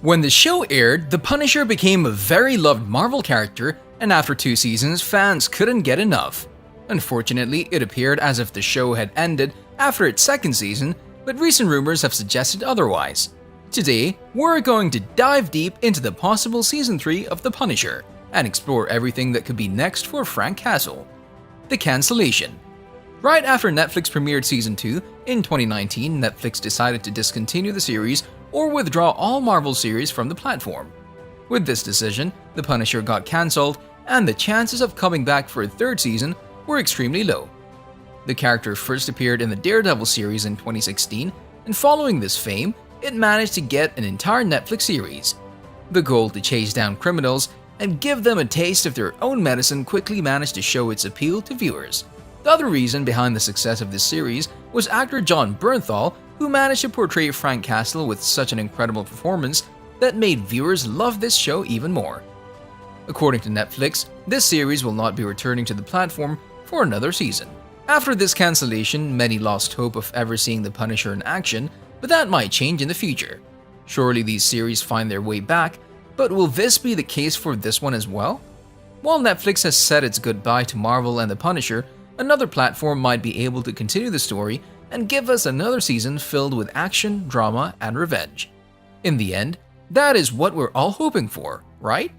When the show aired, the Punisher became a very loved Marvel character, and after 2 seasons, fans couldn't get enough. Unfortunately, it appeared as if the show had ended after its 2nd season, but recent rumors have suggested otherwise. Today, we're going to dive deep into the possible Season 3 of The Punisher, and explore everything that could be next for Frank Castle. The Cancellation. Right after Netflix premiered Season 2, in 2019, Netflix decided to discontinue the series or withdraw all Marvel series from the platform. With this decision, The Punisher got cancelled, and the chances of coming back for a 3rd season were extremely low. The character first appeared in the Daredevil series in 2016, and following this fame, it managed to get an entire Netflix series. The goal to chase down criminals and give them a taste of their own medicine quickly managed to show its appeal to viewers. The other reason behind the success of this series was actor Jon Bernthal, who managed to portray Frank Castle with such an incredible performance that made viewers love this show even more. According to Netflix, this series will not be returning to the platform for another season. After this cancellation, many lost hope of ever seeing the Punisher in action, but that might change in the future. Surely these series find their way back, but will this be the case for this one as well? While Netflix has said its goodbye to Marvel and the Punisher, another platform might be able to continue the story and give us another season filled with action, drama, and revenge. In the end, that is what we're all hoping for, right?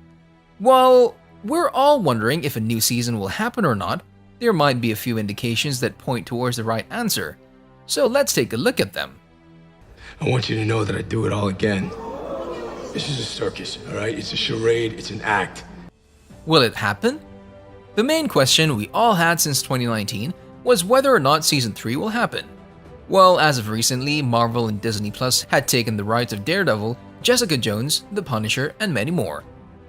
Well, we're all wondering if a new season will happen or not. There might be a few indications that point towards the right answer. So let's take a look at them. I want you to know that I'd do it all again. This is a circus, all right? It's a charade, it's an act. Will it happen? The main question we all had since 2019 was whether or not Season 3 will happen. Well, as of recently, Marvel and Disney Plus had taken the rights of Daredevil, Jessica Jones, The Punisher, and many more.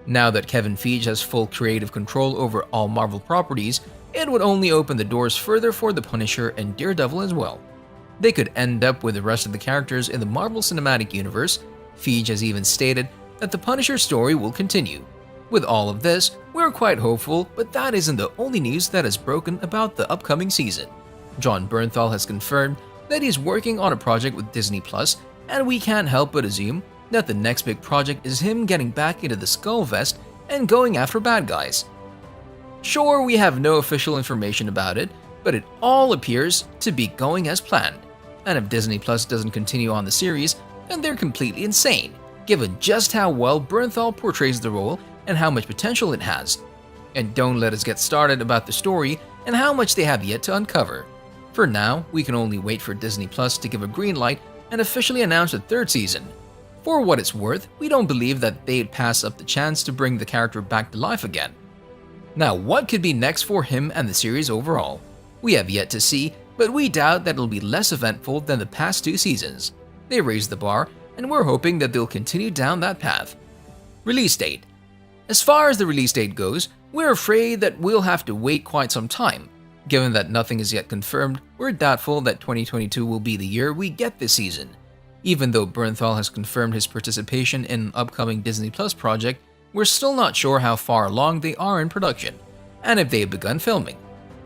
Now that Kevin Feige has full creative control over all Marvel properties, it would only open the doors further for The Punisher and Daredevil as well. They could end up with the rest of the characters in the Marvel Cinematic Universe. Feige has even stated that the Punisher story will continue. With all of this, we're quite hopeful, but that isn't the only news that has broken about the upcoming season. Jon Bernthal has confirmed that he's working on a project with Disney Plus, and we can't help but assume that the next big project is him getting back into the Skull Vest and going after bad guys. Sure, we have no official information about it, but it all appears to be going as planned. And if Disney Plus doesn't continue on the series, then they're completely insane, given just how well Bernthal portrays the role and how much potential it has. And don't let us get started about the story and how much they have yet to uncover. For now, we can only wait for Disney Plus to give a green light and officially announce a 3rd season. For what it's worth, we don't believe that they'd pass up the chance to bring the character back to life again. Now, what could be next for him and the series overall? We have yet to see, but we doubt that it'll be less eventful than the past 2 seasons. They raised the bar, and we're hoping that they'll continue down that path. Release date. As far as the release date goes, we're afraid that we'll have to wait quite some time. Given that nothing is yet confirmed, we're doubtful that 2022 will be the year we get this season. Even though Bernthal has confirmed his participation in an upcoming Disney Plus project, we're still not sure how far along they are in production, and if they have begun filming.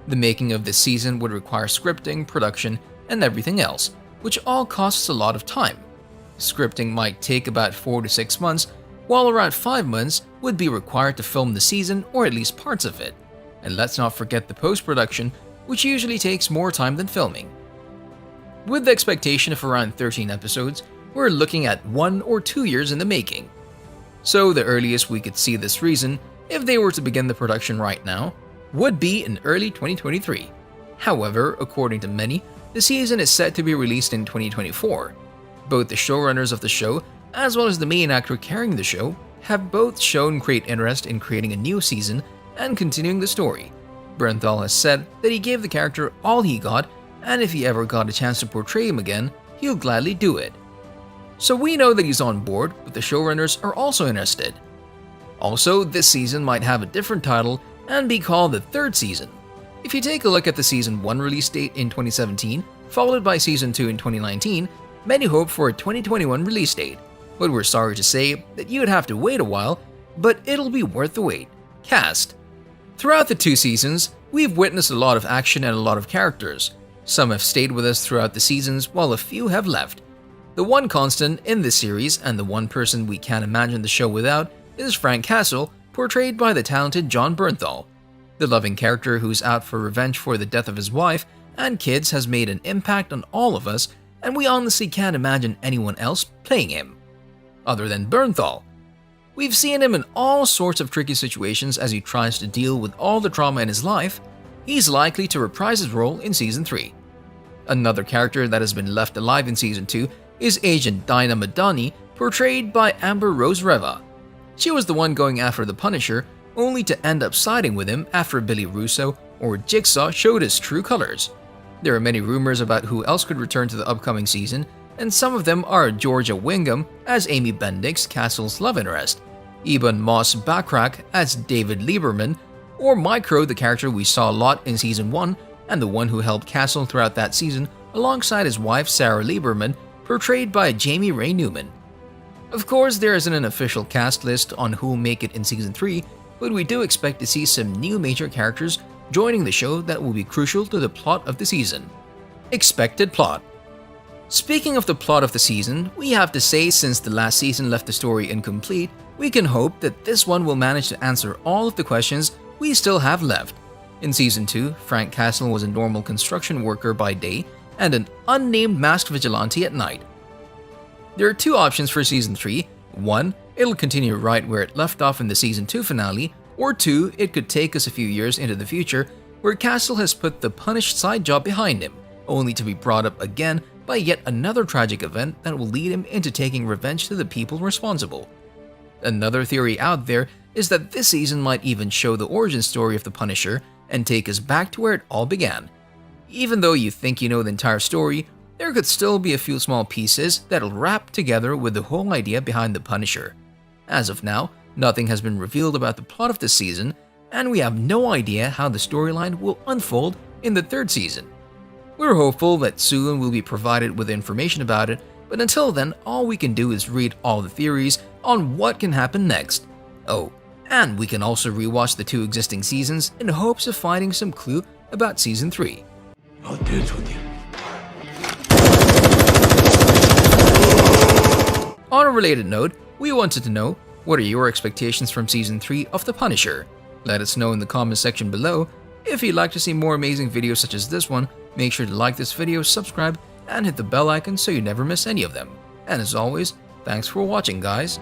The making of this season would require scripting, production, and everything else, which all costs a lot of time. Scripting might take about 4 to 6 months, while around 5 months would be required to film the season or at least parts of it. And let's not forget the post-production, which usually takes more time than filming. With the expectation of around 13 episodes, we're looking at 1 or 2 years in the making. So the earliest we could see this season, if they were to begin the production right now, would be in early 2023. However, according to many, the season is set to be released in 2024. Both the showrunners of the show, as well as the main actor carrying the show, have both shown great interest in creating a new season and continuing the story. Bernthal has said that he gave the character all he got, and if he ever got a chance to portray him again, he'll gladly do it. So we know that he's on board, but the showrunners are also interested. Also, this season might have a different title and be called the 3rd season. If you take a look at the Season 1 release date in 2017, followed by Season 2 in 2019, many hope for a 2021 release date. But we're sorry to say that you'd have to wait a while, but it'll be worth the wait. Cast. Throughout the 2 seasons, we've witnessed a lot of action and a lot of characters. Some have stayed with us throughout the seasons, while a few have left. The one constant in this series, and the one person we can't imagine the show without, is Frank Castle, portrayed by the talented Jon Bernthal. The loving character who's out for revenge for the death of his wife and kids has made an impact on all of us, and we honestly can't imagine anyone else playing him, other than Bernthal. We've seen him in all sorts of tricky situations as he tries to deal with all the trauma in his life. He's likely to reprise his role in Season 3. Another character that has been left alive in Season 2 is Agent Dinah Madani, portrayed by Amber Rose Reva. She was the one going after the Punisher, only to end up siding with him after Billy Russo or Jigsaw showed his true colors. There are many rumors about who else could return to the upcoming season, and some of them are Georgia Wingham as Amy Bendix, Castle's love interest, Eben Moss Backrack as David Lieberman, or Micro, the character we saw a lot in Season 1 and the one who helped Castle throughout that season alongside his wife Sarah Lieberman, portrayed by Jamie Ray Newman. Of course, there isn't an official cast list on who will make it in Season 3, but we do expect to see some new major characters joining the show that will be crucial to the plot of the season. Expected plot. Speaking of the plot of the season, we have to say since the last season left the story incomplete, we can hope that this one will manage to answer all of the questions we still have left. In Season 2, Frank Castle was a normal construction worker by day and an unnamed masked vigilante at night. There are two options for Season 3. One, it'll continue right where it left off in the Season 2 finale, or two, it could take us a few years into the future where Castle has put the punished side job behind him, only to be brought up again by yet another tragic event that will lead him into taking revenge to the people responsible. Another theory out there is that this season might even show the origin story of the Punisher and take us back to where it all began. Even though you think you know the entire story, there could still be a few small pieces that'll wrap together with the whole idea behind the Punisher. As of now, nothing has been revealed about the plot of this season, and we have no idea how the storyline will unfold in the third season. We're hopeful that soon we'll be provided with information about it, but until then, all we can do is read all the theories on what can happen next. Oh, and we can also rewatch the two existing seasons in hopes of finding some clue about Season 3. I'll dance with you. On a related note, we wanted to know, what are your expectations from Season 3 of The Punisher? Let us know in the comment section below. If you'd like to see more amazing videos such as this one, make sure to like this video, subscribe, and hit the bell icon so you never miss any of them. And as always, thanks for watching, guys.